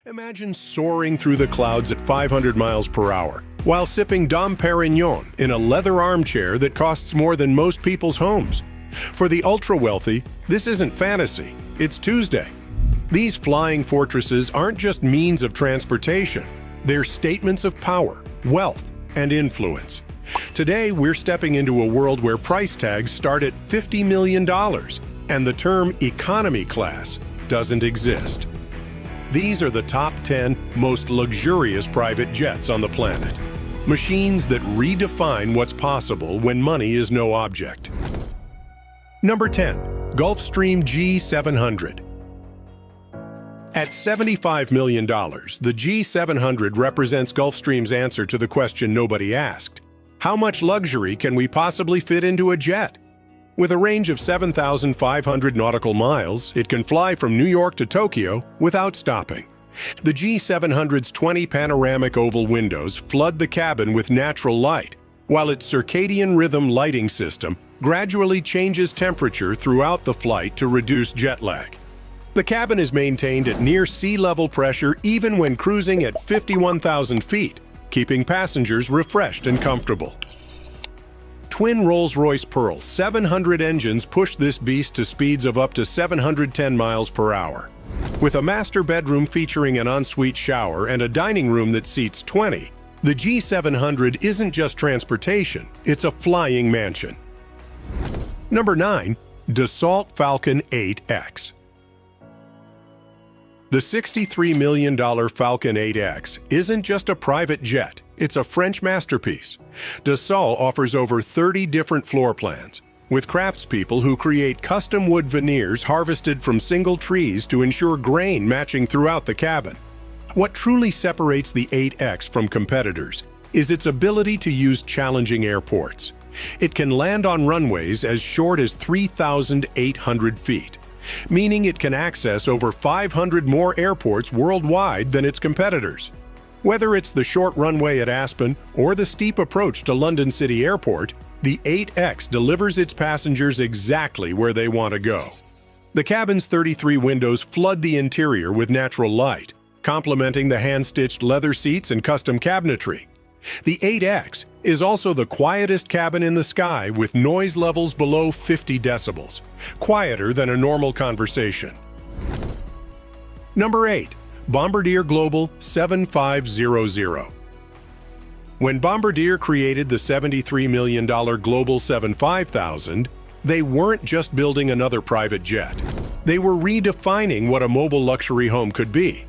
Imagine soaring through the clouds at 500 miles per hour while sipping Dom Perignon in a leather armchair that costs more than most people's homes. For the ultra-wealthy, this isn't fantasy, it's Tuesday. These flying fortresses aren't just means of transportation, they're statements of power, wealth, and influence. Today, we're stepping into a world where price tags start at $50 million, and the term economy class doesn't exist. These are the top 10 most luxurious private jets on the planet. Machines that redefine what's possible when money is no object. Number 10. Gulfstream G700. At $75 million, the G700 represents Gulfstream's answer to the question nobody asked. How much luxury can we possibly fit into a jet? With a range of 7,500 nautical miles, it can fly from New York to Tokyo without stopping. The G700's 20 panoramic oval windows flood the cabin with natural light, while its circadian rhythm lighting system gradually changes temperature throughout the flight to reduce jet lag. The cabin is maintained at near sea level pressure even when cruising at 51,000 feet, keeping passengers refreshed and comfortable. Twin Rolls-Royce Pearl 700 engines push this beast to speeds of up to 710 miles per hour. With a master bedroom featuring an ensuite shower and a dining room that seats 20, the G700 isn't just transportation, it's a flying mansion. Number 9. Dassault Falcon 8X. The $63 million Falcon 8X isn't just a private jet, it's a French masterpiece. Dassault offers over 30 different floor plans, with craftspeople who create custom wood veneers harvested from single trees to ensure grain matching throughout the cabin. What truly separates the 8X from competitors is its ability to use challenging airports. It can land on runways as short as 3,800 feet, meaning it can access over 500 more airports worldwide than its competitors. Whether it's the short runway at Aspen or the steep approach to London City Airport, the 8X delivers its passengers exactly where they want to go. The cabin's 33 windows flood the interior with natural light, complementing the hand-stitched leather seats and custom cabinetry. The 8X is also the quietest cabin in the sky with noise levels below 50 decibels, quieter than a normal conversation. Number 8. Bombardier Global 7500. When Bombardier created the $73 million Global 75000, they weren't just building another private jet. They were redefining what a mobile luxury home could be.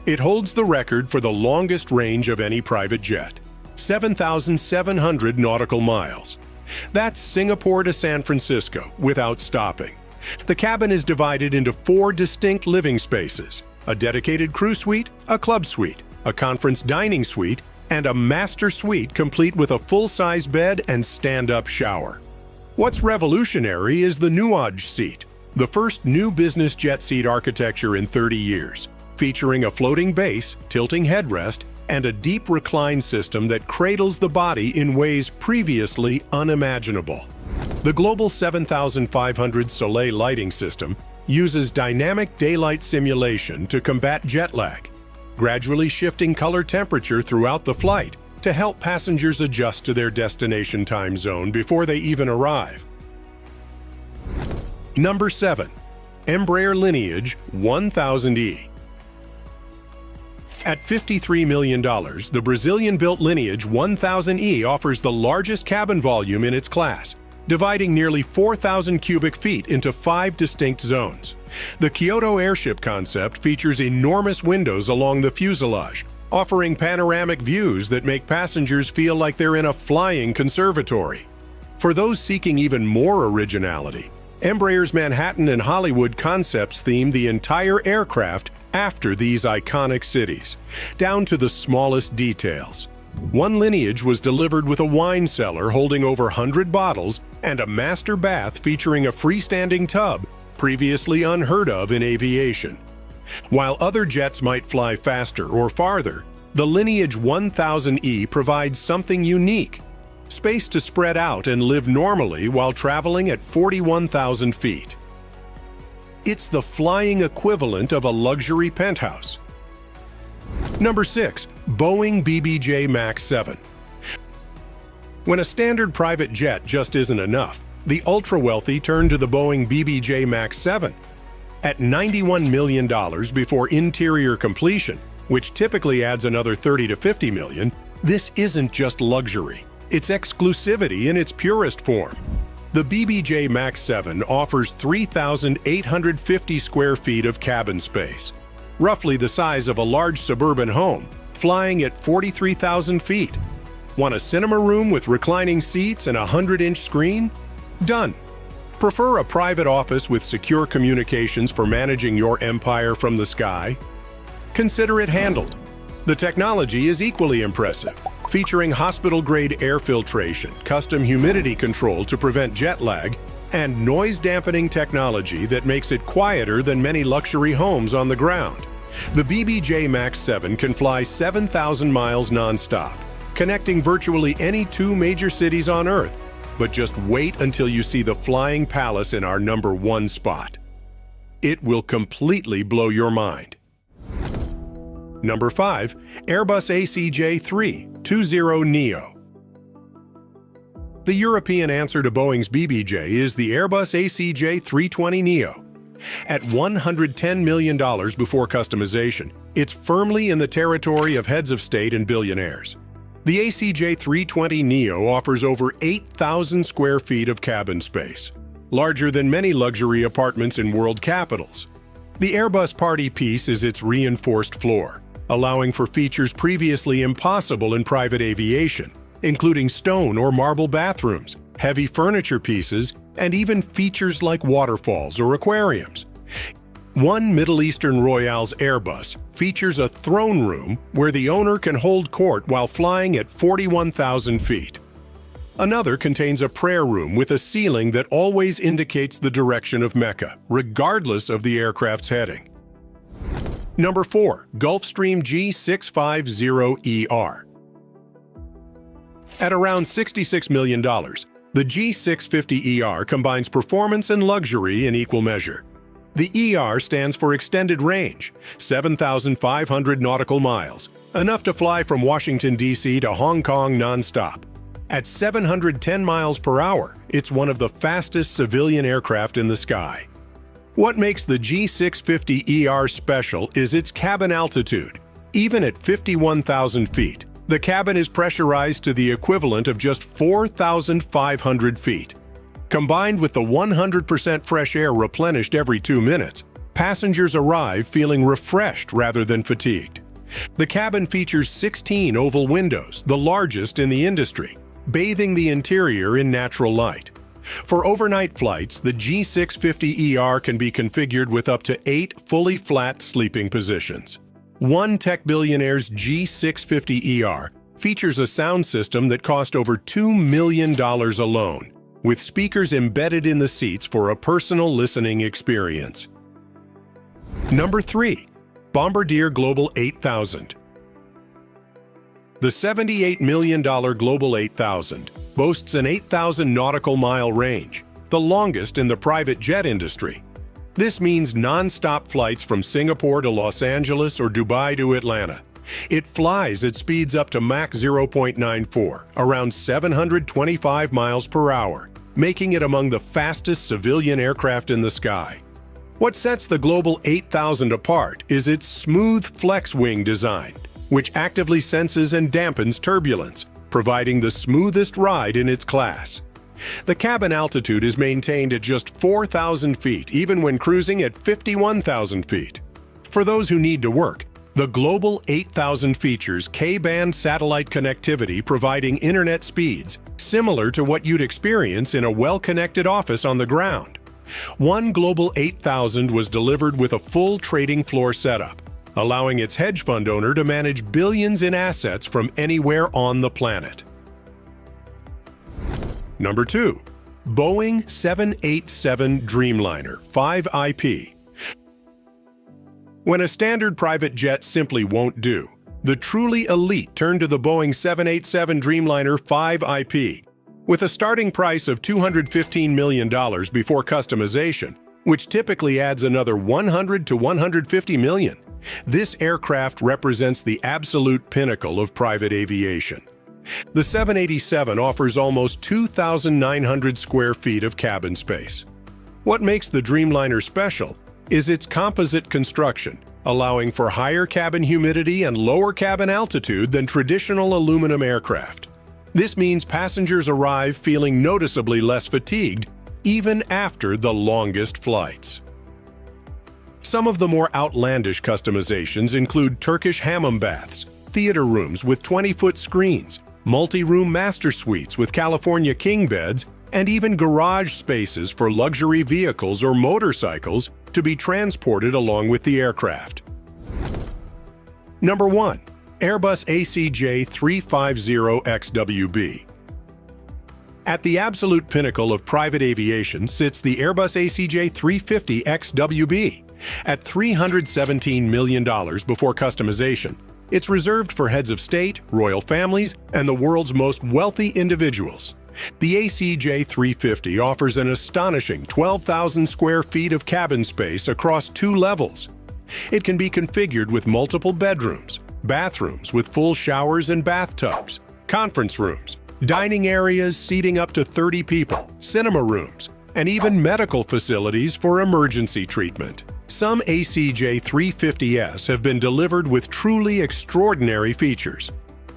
It holds the record for the longest range of any private jet, 7,700 nautical miles. That's Singapore to San Francisco without stopping. The cabin is divided into 4 distinct living spaces: a dedicated crew suite, a club suite, a conference dining suite, and a master suite complete with a full-size bed and stand-up shower. What's revolutionary is the Nuage seat, the first new business jet seat architecture in 30 years, featuring a floating base, tilting headrest, and a deep recline system that cradles the body in ways previously unimaginable. The Global 7500 Soleil lighting system uses dynamic daylight simulation to combat jet lag, gradually shifting color temperature throughout the flight to help passengers adjust to their destination time zone before they even arrive. Number 7. Embraer Lineage 1000E. At $53 million, the Brazilian-built Lineage 1000E offers the largest cabin volume in its class, dividing nearly 4,000 cubic feet into 5 distinct zones. The Kyoto airship concept features enormous windows along the fuselage, offering panoramic views that make passengers feel like they're in a flying conservatory. For those seeking even more originality, Embraer's Manhattan and Hollywood concepts theme the entire aircraft after these iconic cities, down to the smallest details. One Lineage was delivered with a wine cellar holding over 100 bottles and a master bath featuring a freestanding tub, previously unheard of in aviation. While other jets might fly faster or farther, the Lineage 1000E provides something unique: space to spread out and live normally while traveling at 41,000 feet. It's the flying equivalent of a luxury penthouse. Number 6. Boeing BBJ MAX 7. When a standard private jet just isn't enough, the ultra-wealthy turn to the Boeing BBJ MAX 7. At $91 million before interior completion, which typically adds another $30 to $50 million, this isn't just luxury. It's exclusivity in its purest form. The BBJ MAX 7 offers 3,850 square feet of cabin space, roughly the size of a large suburban home, flying at 43,000 feet. Want a cinema room with reclining seats and a 100-inch screen? Done. Prefer a private office with secure communications for managing your empire from the sky? Consider it handled. The technology is equally impressive, featuring hospital-grade air filtration, custom humidity control to prevent jet lag, and noise-dampening technology that makes it quieter than many luxury homes on the ground. The BBJ MAX 7 can fly 7,000 miles non-stop, connecting virtually any 2 major cities on Earth. But just wait until you see the Flying Palace in our number 1 spot. It will completely blow your mind. Number 5. Airbus ACJ320neo. The European answer to Boeing's BBJ is the Airbus ACJ320neo. At $110 million before customization, it's firmly in the territory of heads of state and billionaires. The ACJ320neo offers over 8,000 square feet of cabin space, larger than many luxury apartments in world capitals. The Airbus party piece is its reinforced floor, allowing for features previously impossible in private aviation, including stone or marble bathrooms, heavy furniture pieces, and even features like waterfalls or aquariums. One Middle Eastern Royale's Airbus features a throne room where the owner can hold court while flying at 41,000 feet. Another contains a prayer room with a ceiling that always indicates the direction of Mecca, regardless of the aircraft's heading. Number 4. Gulfstream G650ER. At around $66 million, the G650ER combines performance and luxury in equal measure. The ER stands for extended range, 7,500 nautical miles, enough to fly from Washington, D.C. to Hong Kong nonstop. At 710 miles per hour, it's one of the fastest civilian aircraft in the sky. What makes the G650ER special is its cabin altitude. Even at 51,000 feet, the cabin is pressurized to the equivalent of just 4,500 feet. Combined with the 100% fresh air replenished every 2 minutes, passengers arrive feeling refreshed rather than fatigued. The cabin features 16 oval windows, the largest in the industry, bathing the interior in natural light. For overnight flights, the G650ER can be configured with up to 8 fully flat sleeping positions. One tech billionaire's G650ER features a sound system that cost over $2 million alone, with speakers embedded in the seats for a personal listening experience. Number 3. Bombardier Global 8000. The $78 million Global 8000 boasts an 8,000 nautical mile range, the longest in the private jet industry. This means non-stop flights from Singapore to Los Angeles or Dubai to Atlanta. It flies at speeds up to Mach 0.94, around 725 miles per hour, making it among the fastest civilian aircraft in the sky. What sets the Global 8000 apart is its smooth flex wing design, which actively senses and dampens turbulence, providing the smoothest ride in its class. The cabin altitude is maintained at just 4,000 feet, even when cruising at 51,000 feet. For those who need to work, the Global 8000 features K-band satellite connectivity, providing internet speeds similar to what you'd experience in a well-connected office on the ground. One Global 8000 was delivered with a full trading floor setup, allowing its hedge fund owner to manage billions in assets from anywhere on the planet. Number 2. Boeing 787 Dreamliner 5IP. When a standard private jet simply won't do, the truly elite turn to the Boeing 787 Dreamliner 5IP. With a starting price of $215 million before customization, which typically adds another $100 to $150 million, This aircraft represents the absolute pinnacle of private aviation. The 787 offers almost 2,900 square feet of cabin space. What makes the Dreamliner special is its composite construction, allowing for higher cabin humidity and lower cabin altitude than traditional aluminum aircraft. This means passengers arrive feeling noticeably less fatigued, even after the longest flights. Some of the more outlandish customizations include Turkish hammam baths, theater rooms with 20-foot screens, multi-room master suites with California king beds, and even garage spaces for luxury vehicles or motorcycles to be transported along with the aircraft. Number 1. Airbus ACJ350XWB. At the absolute pinnacle of private aviation sits the Airbus ACJ350XWB. At $317 million before customization, it's reserved for heads of state, royal families, and the world's most wealthy individuals. The ACJ350 offers an astonishing 12,000 square feet of cabin space across 2 levels. It can be configured with multiple bedrooms, bathrooms with full showers and bathtubs, conference rooms, dining areas seating up to 30 people, cinema rooms, and even medical facilities for emergency treatment. Some ACJ350s have been delivered with truly extraordinary features.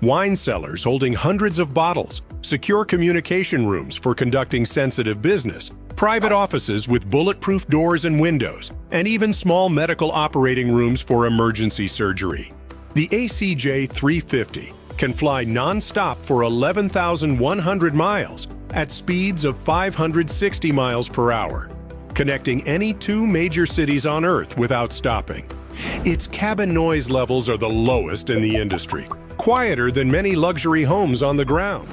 Wine cellars holding hundreds of bottles, secure communication rooms for conducting sensitive business, private offices with bulletproof doors and windows, and even small medical operating rooms for emergency surgery. The ACJ350 can fly non-stop for 11,100 miles at speeds of 560 miles per hour, connecting any 2 major cities on Earth without stopping. Its cabin noise levels are the lowest in the industry, quieter than many luxury homes on the ground.